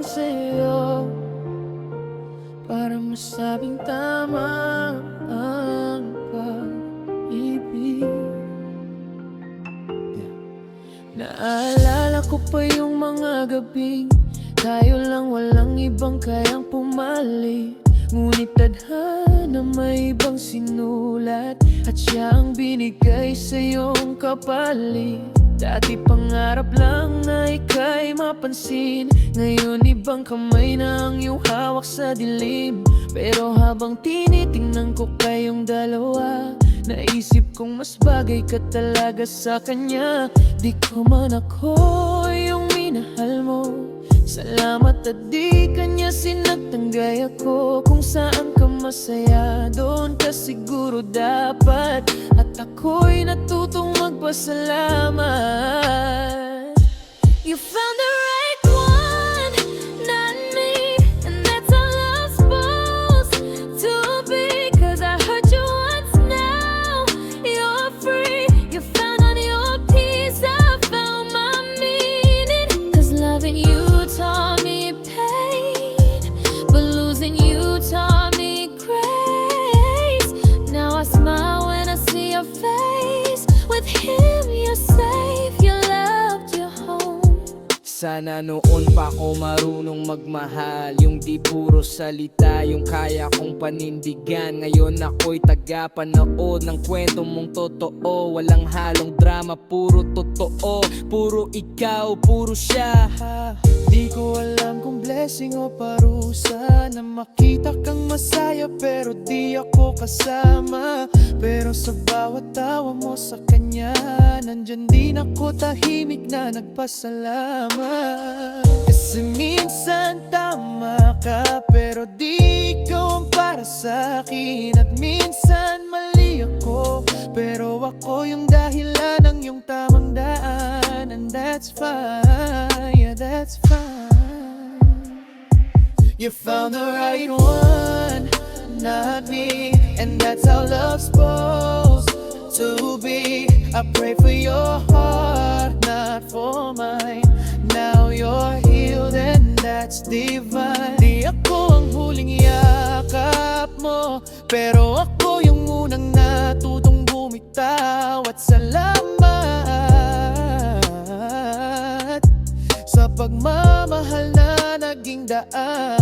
sa'yo para masabing tama ang pag-ibig. Naalala ko pa yung mga gabing tayo lang, walang ibang kayang pumali. Ngunit tadhana may ibang sinulat at siya ang binigay sa iyong kapalit. Dati pangarap lang na ika'y mapansin, ngayon ibang kamay na ang iyong hawak sa dilim. Pero habang tinitingnan ko kayong dalawa, naisip kong mas bagay ka talaga sa kanya. Di ko man ako yung minahal mo, salamat at di kanya sinagtanggay ako. Kung saan ka masaya, doon ka siguro dapat, at ako'y natutong magpasalamat. You found the right one, not me, and that's how love's supposed to be. Cause I hurt you once, now you're free. You found on your peace, I found my meaning. Cause loving you taught me pain, but losing you taught me grace. Now I smile when I see your face. With him you're safe, you're loved, you're home. Sana noon pa ako marunong magmahal, yung di puro salita, yung kaya kong panindigan. Ngayon ako'y tagapanood ng kwento mong totoo, walang halong drama, puro totoo. Puro ikaw, puro siya. Di ko alam kung blessing o parusa na makita kang masaya pero di ako kasama. Pero sa bawat tawa mo sa kanya, nandyan din ako tahimik na nagpasalamat. Kasi minsan tama ka pero di ikaw ang para sa'kin, at minsan mali ako pero ako yung dahilan ng iyong tamang daan. And that's fine, yeah that's fine. You found the right one, not me, and that's how love's supposed to be. I pray for your heart, not for mine. Now you're healed and that's divine. Di ako ang huling yakap mo, pero ako yung unang natutong bumitaw. At salamat sa pagmamahal na naging daan.